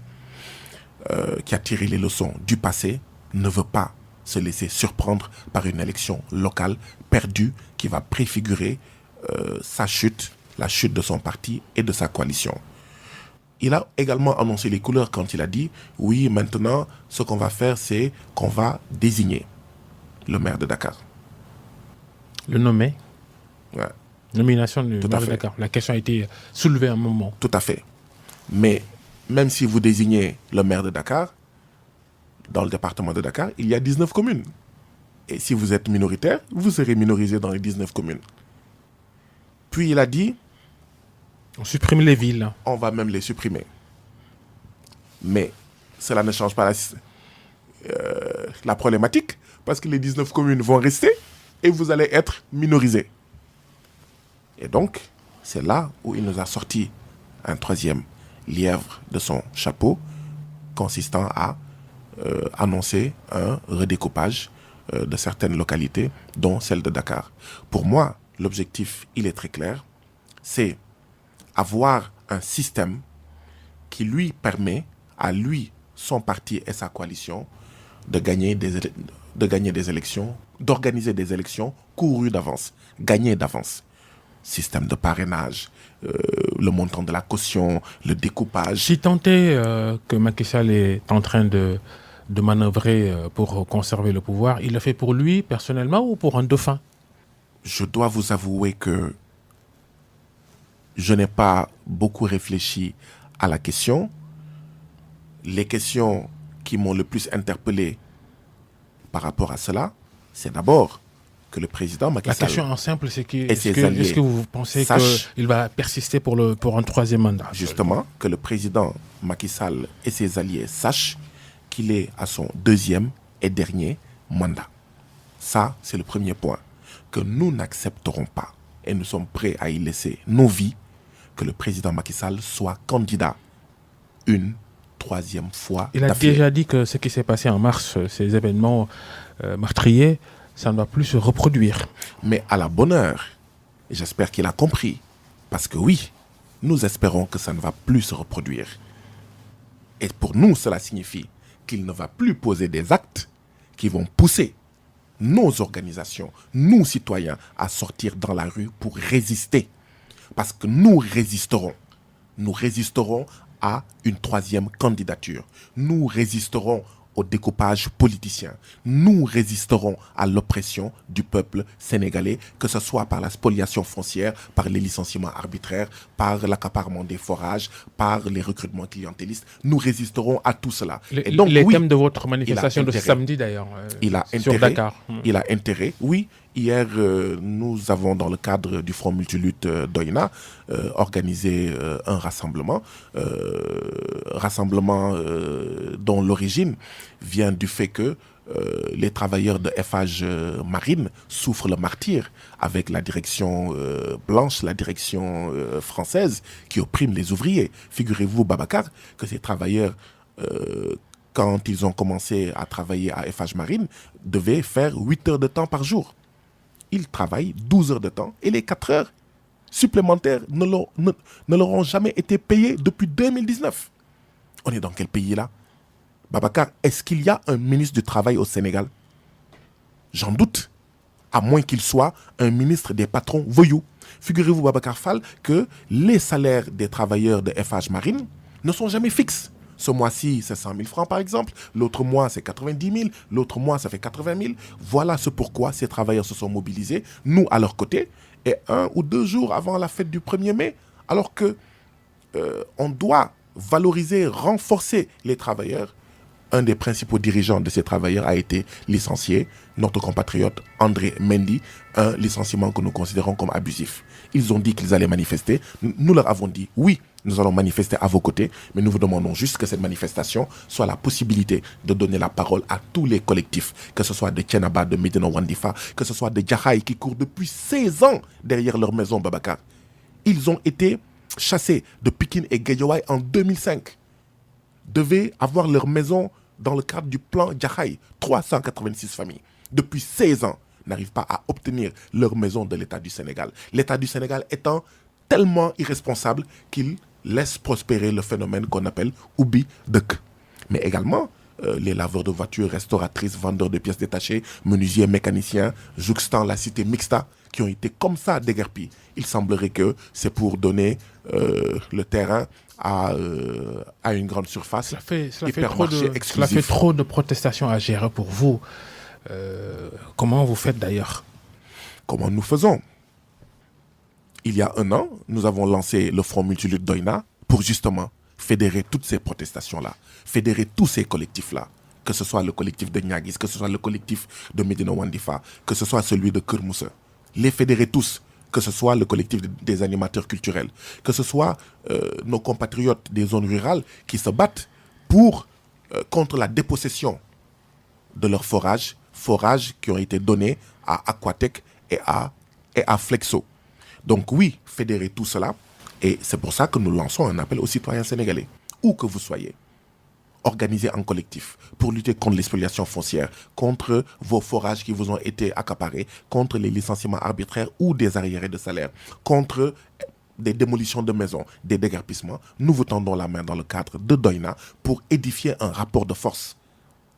qui a tiré les leçons du passé, ne veut pas se laisser surprendre par une élection locale perdue qui va préfigurer sa chute, la chute de son parti et de sa coalition. Il a également annoncé les couleurs quand il a dit « Oui, maintenant, ce qu'on va faire, c'est qu'on va désigner le maire de Dakar. » Le nommer? Ouais. Nomination du Tout à maire de fait. Dakar. La question a été soulevée à un moment. Tout à fait. Mais même si vous désignez le maire de Dakar, dans le département de Dakar, il y a 19 communes. Et si vous êtes minoritaire, vous serez minorisé dans les 19 communes. Puis il a dit, On supprime les villes. on va même les supprimer. Mais cela ne change pas la problématique, parce que les 19 communes vont rester et vous allez être minorisé. Et donc, c'est là où il nous a sorti un troisième lièvre de son chapeau, consistant à annoncer un redécoupage de certaines localités, dont celle de Dakar. Pour moi, l'objectif, il est très clair, c'est avoir un système qui lui permet à lui, son parti et sa coalition de gagner des élections, d'organiser des élections courues d'avance, gagnées d'avance. système de parrainage, le montant de la caution, le découpage. Si tant est que Macky Sall est en train de manœuvrer pour conserver le pouvoir, il le fait pour lui personnellement ou pour un dauphin? Je dois vous avouer que je n'ai pas beaucoup réfléchi à la question. Les questions qui m'ont le plus interpellé par rapport à cela, c'est d'abord que le président Macky Sall... La question en simple, c'est est-ce que vous pensez qu'il va persister pour un troisième mandat? Justement, que le président Macky Sall et ses alliés sachent qu'il est à son deuxième et dernier mandat. Ça, c'est le premier point. Que nous n'accepterons pas, et nous sommes prêts à y laisser nos vies, que le président Macky Sall soit candidat une troisième fois. Il a déjà dit que ce qui s'est passé en mars, ces événements meurtriers, ça ne va plus se reproduire. Mais à la bonne heure, j'espère qu'il a compris. Parce que oui, nous espérons que ça ne va plus se reproduire. Et pour nous, cela signifie qu'il ne va plus poser des actes qui vont pousser nos organisations, nous citoyens, à sortir dans la rue pour résister. Parce que nous résisterons. Nous résisterons à une troisième candidature. Nous résisterons au découpage politicien. Nous résisterons à l'oppression du peuple sénégalais, que ce soit par la spoliation foncière, par les licenciements arbitraires, par l'accaparement des forages, par les recrutements clientélistes. Nous résisterons à tout cela. Et donc, les thèmes de votre manifestation de ce samedi d'ailleurs, sur Dakar. Il a intérêt, oui. Hier, nous avons, dans le cadre du Front Multilutte Doina, organisé un rassemblement. Dont l'origine vient du fait que les travailleurs de FH Marine souffrent le martyre avec la direction blanche, la direction française qui opprime les ouvriers. Figurez-vous, Babacar, que ces travailleurs... quand ils ont commencé à travailler à FH Marine, devaient faire 8 heures de temps par jour. Ils travaillent 12 heures de temps et les 4 heures supplémentaires ne leur ont jamais été payées depuis 2019. On est dans quel pays là? Babacar, est-ce qu'il y a un ministre du Travail au Sénégal? J'en doute, à moins qu'il soit un ministre des patrons voyous. Figurez-vous, Babacar Fall, que les salaires des travailleurs de FH Marine ne sont jamais fixes. Ce mois-ci, c'est 100 000 francs par exemple. L'autre mois, c'est 90 000. L'autre mois, ça fait 80 000. Voilà ce pourquoi ces travailleurs se sont mobilisés, nous à leur côté, et 1 ou 2 jours avant la fête du 1er mai, alors que on doit valoriser, renforcer les travailleurs. Un des principaux dirigeants de ces travailleurs a été licencié, notre compatriote André Mendy, un licenciement que nous considérons comme abusif. Ils ont dit qu'ils allaient manifester. Nous leur avons dit, oui, nous allons manifester à vos côtés, mais nous vous demandons juste que cette manifestation soit la possibilité de donner la parole à tous les collectifs, que ce soit de Thiénaba, de Médina Wandifa, que ce soit de Jaxaay qui courent depuis 16 ans derrière leur maison, Babacar. Ils ont été chassés de Pikine et Guédiawaye en 2005. Devaient avoir leur maison dans le cadre du plan Jaxaay. 386 familles, depuis 16 ans, n'arrivent pas à obtenir leur maison de l'État du Sénégal. L'État du Sénégal étant tellement irresponsable qu'il laisse prospérer le phénomène qu'on appelle Oubi Dek. Mais également, les laveurs de voitures, restauratrices, vendeurs de pièces détachées, menuisiers, mécaniciens, jouxtant la cité mixta, qui ont été comme ça déguerpis. Il semblerait que c'est pour donner le terrain à une grande surface. Cela fait trop de protestations à gérer pour vous. Comment vous faites d'ailleurs? Comment nous faisons? Il y a 1 an, nous avons lancé le Front Multilutte Doina pour justement fédérer toutes ces protestations-là, fédérer tous ces collectifs-là, que ce soit le collectif de Niaguis, que ce soit le collectif de Médina Wandifa, que ce soit celui de Keur Moussa, les fédérer tous, que ce soit le collectif des animateurs culturels, que ce soit nos compatriotes des zones rurales qui se battent contre la dépossession de leurs forages qui ont été donnés à Aquatec et à Flexo. Donc oui, fédérer tout cela, et c'est pour ça que nous lançons un appel aux citoyens sénégalais, où que vous soyez, organisés en collectif, pour lutter contre l'expoliation foncière, contre vos forages qui vous ont été accaparés, contre les licenciements arbitraires ou des arriérés de salaire, contre des démolitions de maisons, des déguerpissements. Nous vous tendons la main dans le cadre de Doina pour édifier un rapport de force,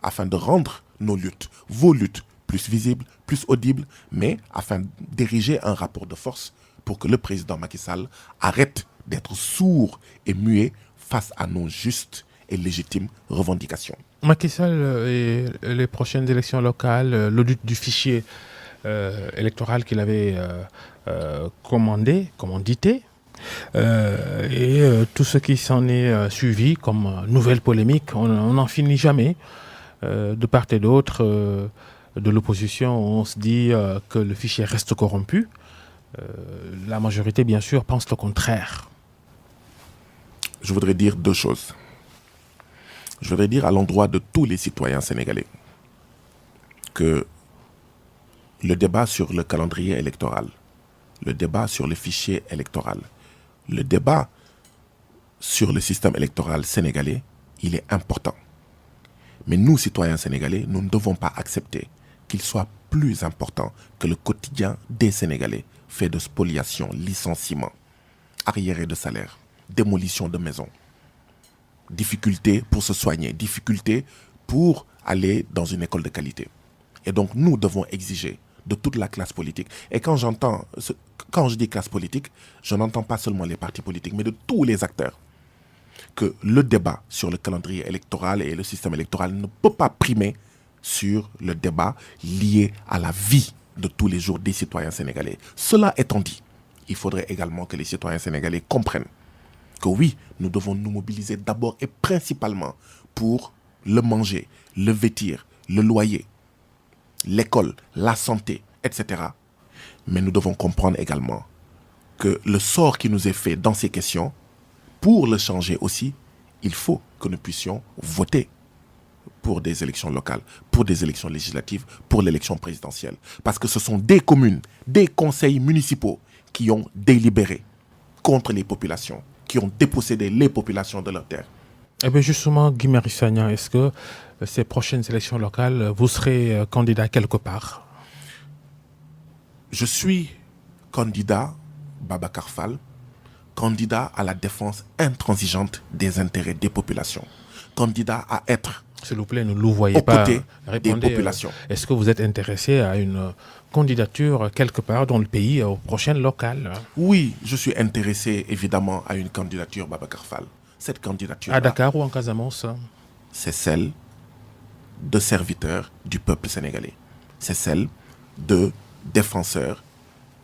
afin de rendre nos luttes, vos luttes, plus visible, plus audible, mais afin d'ériger un rapport de force pour que le président Macky Sall arrête d'être sourd et muet face à nos justes et légitimes revendications. Macky Sall et les prochaines élections locales, l'audit du fichier électoral qu'il avait commandité, et tout ce qui s'en est suivi comme nouvelle polémique, on n'en finit jamais. De part et d'autre de l'opposition, on se dit que le fichier reste corrompu. La majorité, bien sûr, pense le contraire. Je voudrais dire deux choses. Je voudrais dire à l'endroit de tous les citoyens sénégalais que le débat sur le calendrier électoral, le débat sur le fichier électoral, le débat sur le système électoral sénégalais, il est important. Mais nous, citoyens sénégalais, nous ne devons pas accepter qu'il soit plus important que le quotidien des Sénégalais, fait de spoliation, licenciement, arriérés de salaire, démolition de maisons, difficultés pour se soigner, difficultés pour aller dans une école de qualité. Et donc, nous devons exiger de toute la classe politique. Et quand je dis classe politique, je n'entends pas seulement les partis politiques, mais de tous les acteurs, que le débat sur le calendrier électoral et le système électoral ne peut pas primer sur le débat lié à la vie de tous les jours des citoyens sénégalais. Cela étant dit, il faudrait également que les citoyens sénégalais comprennent que oui, nous devons nous mobiliser d'abord et principalement pour le manger, le vêtir, le loyer, l'école, la santé, etc. Mais nous devons comprendre également que le sort qui nous est fait dans ces questions, pour le changer aussi, il faut que nous puissions voter pour des élections locales, pour des élections législatives, pour l'élection présidentielle. Parce que ce sont des communes, des conseils municipaux qui ont délibéré contre les populations, qui ont dépossédé les populations de leurs terres. Eh bien justement, Guy Marius Sagna, est-ce que ces prochaines élections locales, vous serez candidat quelque part? Je suis candidat, Babacar Fall, candidat à la défense intransigeante des intérêts des populations, candidat à être s'il vous plaît, ne nous voyez aux pas. côtés Répondez, des populations. Est-ce que vous êtes intéressé à une candidature quelque part dans le pays aux prochaines locales? Oui, je suis intéressé évidemment à une candidature Babacar Fall. Cette candidature à Dakar ou en Casamance? C'est celle de serviteurs du peuple sénégalais. C'est celle de défenseurs,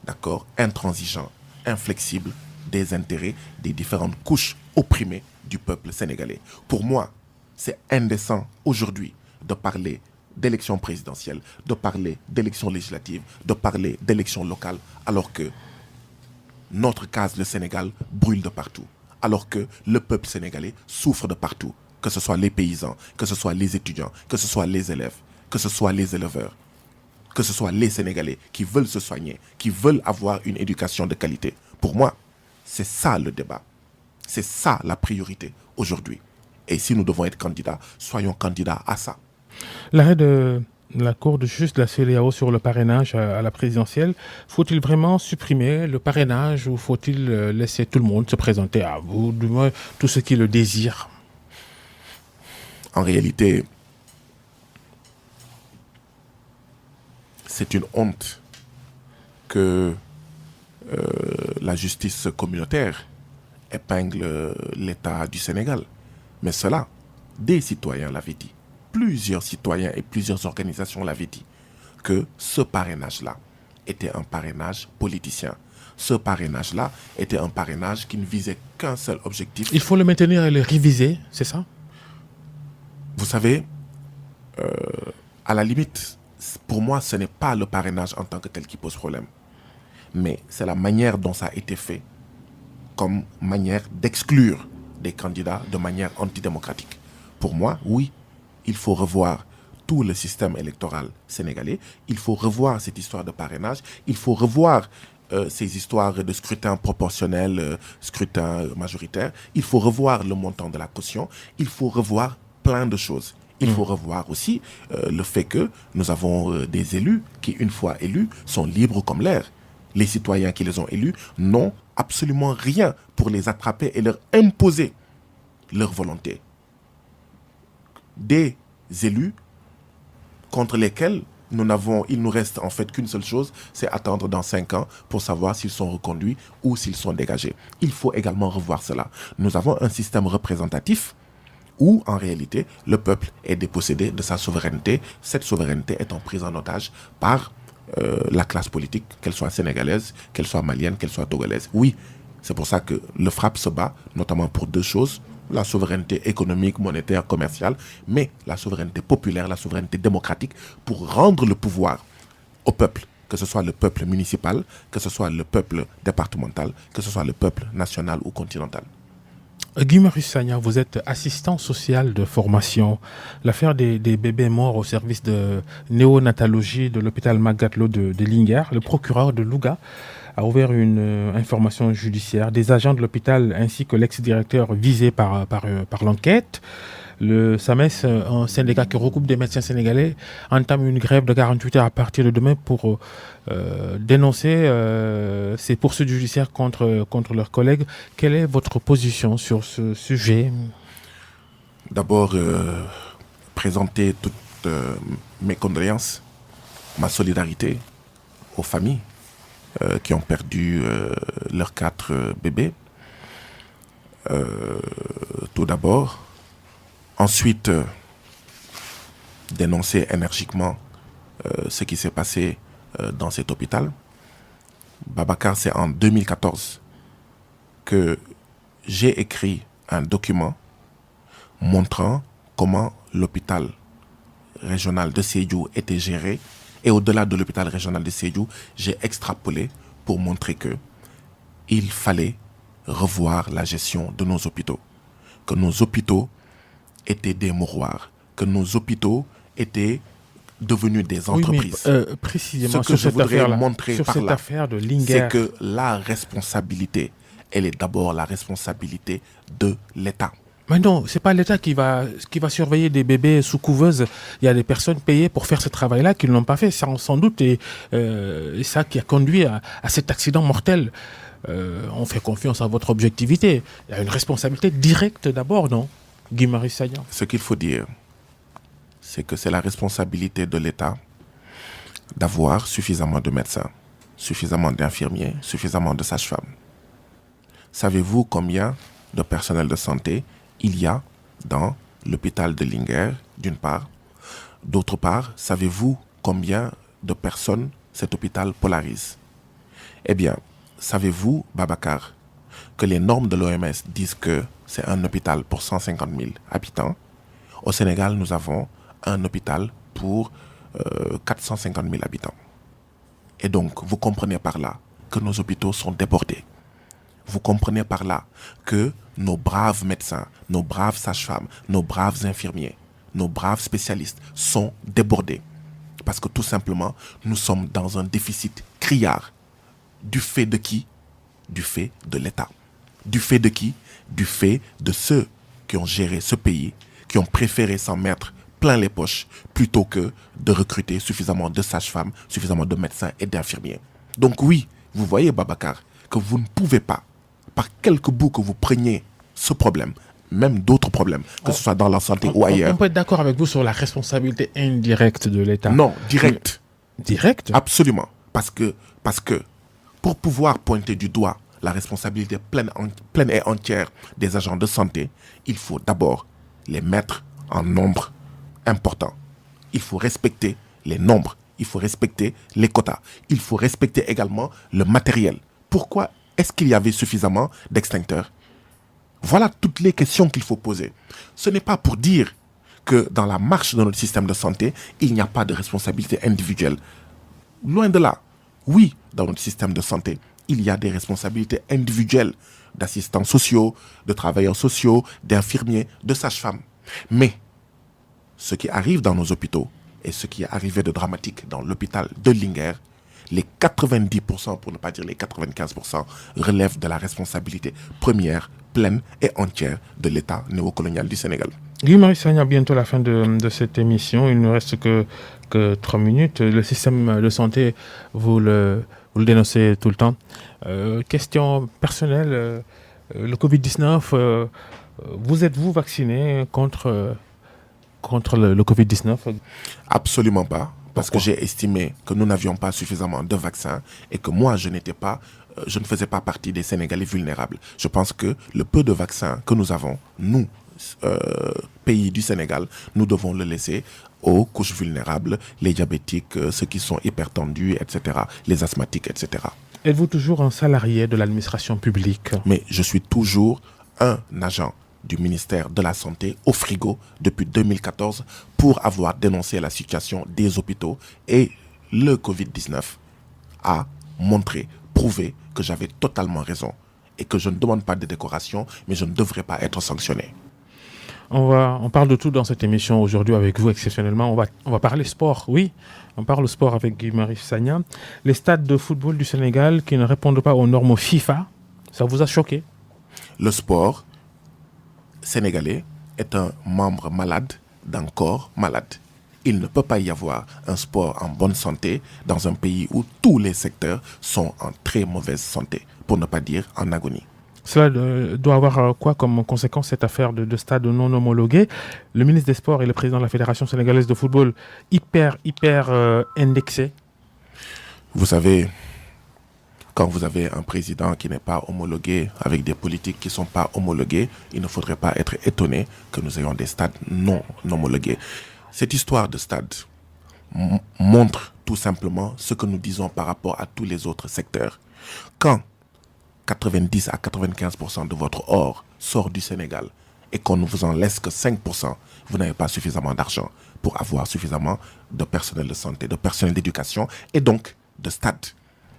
d'accord, intransigeants, inflexibles des intérêts des différentes couches opprimées du peuple sénégalais. Pour moi, c'est indécent aujourd'hui de parler d'élections présidentielles, de parler d'élections législatives, de parler d'élections locales, alors que notre case, le Sénégal, brûle de partout, alors que le peuple sénégalais souffre de partout, que ce soit les paysans, que ce soit les étudiants, que ce soit les élèves, que ce soit les éleveurs, que ce soit les Sénégalais qui veulent se soigner, qui veulent avoir une éducation de qualité. Pour moi, c'est ça le débat. C'est ça la priorité aujourd'hui. Et si nous devons être candidats, soyons candidats à ça. L'arrêt de la Cour de justice de la CEDEAO sur le parrainage à la présidentielle, faut-il vraiment supprimer le parrainage ou faut-il laisser tout le monde se présenter à vous, du moins tous ceux qui le désirent? En réalité, c'est une honte que la justice communautaire épingle l'État du Sénégal. Mais cela, des citoyens l'avaient dit. Plusieurs citoyens et plusieurs organisations l'avaient dit. Que ce parrainage-là était un parrainage politicien. Ce parrainage-là était un parrainage qui ne visait qu'un seul objectif. Il faut le maintenir et le réviser, c'est ça? Vous savez, à la limite, pour moi, ce n'est pas le parrainage en tant que tel qui pose problème. Mais c'est la manière dont ça a été fait comme manière d'exclure des candidats de manière antidémocratique. Pour moi, oui, il faut revoir tout le système électoral sénégalais. Il faut revoir cette histoire de parrainage. Il faut revoir ces histoires de scrutin proportionnel, scrutin majoritaire. Il faut revoir le montant de la caution. Il faut revoir plein de choses. Il faut revoir aussi le fait que nous avons des élus qui, une fois élus, sont libres comme l'air. Les citoyens qui les ont élus n'ont absolument rien pour les attraper et leur imposer leur volonté. Des élus contre lesquels il nous reste en fait qu'une seule chose, c'est attendre dans 5 ans pour savoir s'ils sont reconduits ou s'ils sont dégagés. Il faut également revoir cela. Nous avons un système représentatif où, en réalité, le peuple est dépossédé de sa souveraineté, cette souveraineté étant prise en otage par la classe politique, qu'elle soit sénégalaise, qu'elle soit malienne, qu'elle soit togolaise. Oui, c'est pour ça que le FRAPP se bat, notamment pour 2 choses, la souveraineté économique, monétaire, commerciale, mais la souveraineté populaire, la souveraineté démocratique, pour rendre le pouvoir au peuple, que ce soit le peuple municipal, que ce soit le peuple départemental, que ce soit le peuple national ou continental. Guy Marius Sagna, vous êtes assistant social de formation. L'affaire des bébés morts au service de néonatologie de l'hôpital Magatte Lô de Linguère, le procureur de Louga a ouvert une information judiciaire. Des agents de l'hôpital ainsi que l'ex-directeur visés par l'enquête. Le SAMES, un syndicat qui regroupe des médecins sénégalais, entame une grève de 48 heures à partir de demain pour dénoncer ces poursuites judiciaires contre leurs collègues. Quelle est votre position sur ce sujet? D'abord, présenter toutes mes condoléances, ma solidarité aux familles qui ont perdu leurs 4 bébés. Tout d'abord. Ensuite, dénoncer énergiquement ce qui s'est passé dans cet hôpital. Babacar, c'est en 2014 que j'ai écrit un document montrant comment l'hôpital régional de Sédhiou était géré. Et au-delà de l'hôpital régional de Sédhiou, j'ai extrapolé pour montrer qu'il fallait revoir la gestion de nos hôpitaux. Que nos hôpitaux étaient des mouroirs, que nos hôpitaux étaient devenus des entreprises. Oui, mais, précisément ce que je voudrais montrer sur par cette là, affaire de Linguère, c'est que la responsabilité, elle est d'abord la responsabilité de l'État. Mais non, c'est pas l'État qui va surveiller des bébés sous couveuse. Il y a des personnes payées pour faire ce travail-là qui ne l'ont pas fait, sans doute, et ça qui a conduit à cet accident mortel. On fait confiance à votre objectivité. Il y a une responsabilité directe d'abord, non, Guy Marius Sagna? Ce qu'il faut dire, c'est que c'est la responsabilité de l'État d'avoir suffisamment de médecins, suffisamment d'infirmiers, suffisamment de sages-femmes. Savez-vous combien de personnel de santé il y a dans l'hôpital de Linguère, d'une part? D'autre part, savez-vous combien de personnes cet hôpital polarise? Eh bien, savez-vous, Babacar, que les normes de l'OMS disent que c'est un hôpital pour 150 000 habitants? Au Sénégal, nous avons un hôpital pour 450 000 habitants. Et donc, vous comprenez par là que nos hôpitaux sont débordés. Vous comprenez par là que nos braves médecins, nos braves sages-femmes, nos braves infirmiers, nos braves spécialistes sont débordés. Parce que tout simplement, nous sommes dans un déficit criard. Du fait de qui? Du fait de l'État. Du fait de qui? Du fait de ceux qui ont géré ce pays, qui ont préféré s'en mettre plein les poches plutôt que de recruter suffisamment de sages-femmes, suffisamment de médecins et d'infirmiers. Donc oui, vous voyez, Babacar, que vous ne pouvez pas, par quelque bout que vous preniez ce problème, même d'autres problèmes, que ce soit dans la santé ou ailleurs. On peut être d'accord avec vous sur la responsabilité indirecte de l'État. Non, directe. Directe? Absolument. Parce que pour pouvoir pointer du doigt la responsabilité pleine et entière des agents de santé, il faut d'abord les mettre en nombre important. Il faut respecter les nombres, il faut respecter les quotas, il faut respecter également le matériel. Pourquoi est-ce qu'il y avait suffisamment d'extincteurs? Voilà toutes les questions qu'il faut poser. Ce n'est pas pour dire que dans la marche de notre système de santé, il n'y a pas de responsabilité individuelle. Loin de là. Oui, dans notre système de santé, il y a des responsabilités individuelles d'assistants sociaux, de travailleurs sociaux, d'infirmiers, de sages-femmes. Mais ce qui arrive dans nos hôpitaux et ce qui est arrivé de dramatique dans l'hôpital de Linguère, les 90%, pour ne pas dire les 95%, relèvent de la responsabilité première, pleine et entière de l'État néocolonial du Sénégal. Guy Marius Sagna, bientôt la fin de cette émission. Il ne reste que 3 minutes. Le système de santé, vous le dénoncez tout le temps. Question personnelle, le Covid-19, vous êtes-vous vacciné contre le Covid-19? Absolument pas, Parce que j'ai estimé que nous n'avions pas suffisamment de vaccins et que moi, je ne faisais pas partie des Sénégalais vulnérables. Je pense que le peu de vaccins que nous avons, nous, pays du Sénégal, nous devons le laisser aux couches vulnérables, les diabétiques, ceux qui sont hypertendus, etc., les asthmatiques, etc. Êtes-vous toujours un salarié de l'administration publique? Mais je suis toujours un agent du ministère de la Santé au frigo depuis 2014 pour avoir dénoncé la situation des hôpitaux et le Covid-19 a montré, prouvé que j'avais totalement raison et que je ne demande pas de décoration, mais je ne devrais pas être sanctionné. On parle de tout dans cette émission aujourd'hui avec vous exceptionnellement. On va parler sport, oui. On parle sport avec Guy-Marius Sagna. Les stades de football du Sénégal qui ne répondent pas aux normes FIFA, ça vous a choqué? Le sport sénégalais est un membre malade d'un corps malade. Il ne peut pas y avoir un sport en bonne santé dans un pays où tous les secteurs sont en très mauvaise santé, pour ne pas dire en agonie. Cela doit avoir quoi comme conséquence cette affaire de stade non homologué? Le ministre des Sports et le président de la Fédération sénégalaise de football hyper indexés. Vous savez, quand vous avez un président qui n'est pas homologué, avec des politiques qui ne sont pas homologuées, il ne faudrait pas être étonné que nous ayons des stades non homologués. Cette histoire de stade montre tout simplement ce que nous disons par rapport à tous les autres secteurs. Quand 90 à 95% de votre or sort du Sénégal et qu'on ne vous en laisse que 5%, vous n'avez pas suffisamment d'argent pour avoir suffisamment de personnel de santé, de personnel d'éducation et donc de stade.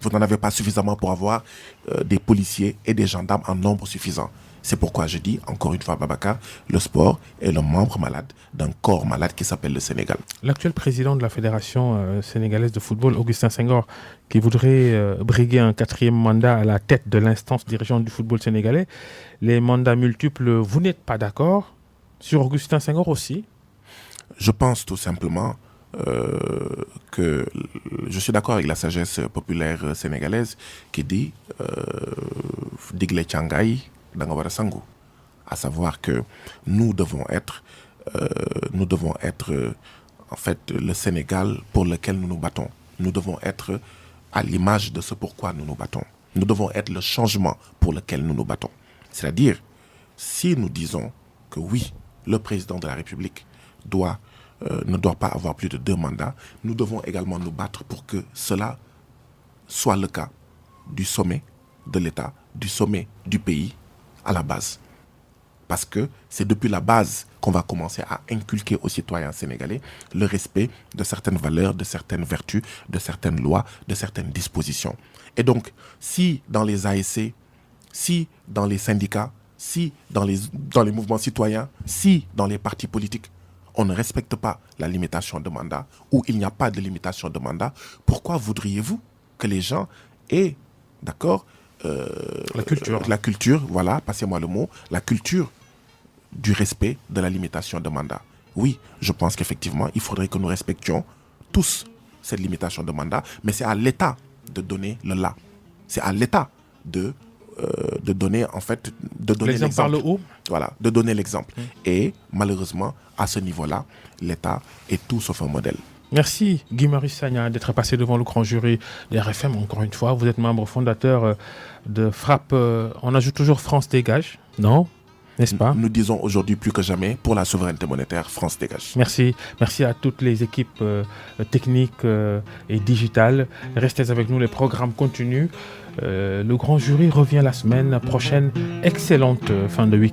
Vous n'en avez pas suffisamment pour avoir des policiers et des gendarmes en nombre suffisant. C'est pourquoi je dis, encore une fois, Babacar, le sport est le membre malade d'un corps malade qui s'appelle le Sénégal. L'actuel président de la Fédération sénégalaise de football, Augustin Senghor, qui voudrait briguer un 4e mandat à la tête de l'instance dirigeante du football sénégalais, les mandats multiples, vous n'êtes pas d'accord? Sur Augustin Senghor aussi? Je pense tout simplement que je suis d'accord avec la sagesse populaire sénégalaise qui dit Digle Tchangay Dangawara Sangu, à savoir que nous devons être en fait le Sénégal pour lequel nous nous battons. Nous devons être à l'image de ce pourquoi nous nous battons. Nous devons être le changement pour lequel nous nous battons. C'est-à-dire, si nous disons que oui, le président de la République ne doit pas avoir plus de 2 mandats, nous devons également nous battre pour que cela soit le cas du sommet de l'État, du sommet du pays à la base. Parce que c'est depuis la base qu'on va commencer à inculquer aux citoyens sénégalais le respect de certaines valeurs, de certaines vertus, de certaines lois, de certaines dispositions. Et donc, si dans les ASC, si dans les syndicats, si dans les mouvements citoyens, si dans les partis politiques, on ne respecte pas la limitation de mandat ou il n'y a pas de limitation de mandat, pourquoi voudriez-vous que les gens aient, d'accord, la culture, voilà, passez-moi le mot, la culture du respect de la limitation de mandat? Oui, je pense qu'effectivement, il faudrait que nous respections tous cette limitation de mandat, mais c'est à l'État de donner le là. C'est à l'État de donner, en fait, de donner l'exemple. Par le haut. Voilà, de donner l'exemple. Et malheureusement, à ce niveau-là, l'État est tout sauf un modèle. Merci Guy-Marius Sagna d'être passé devant le grand jury de RFM encore une fois. Vous êtes membre fondateur de FRAPP. On ajoute toujours France Dégage, non? N'est-ce pas? Nous disons aujourd'hui plus que jamais, pour la souveraineté monétaire, France dégage. Merci. Merci à toutes les équipes techniques et digitales. Restez avec nous, les programmes continuent. Le grand jury revient la semaine prochaine. Excellente fin de week-end.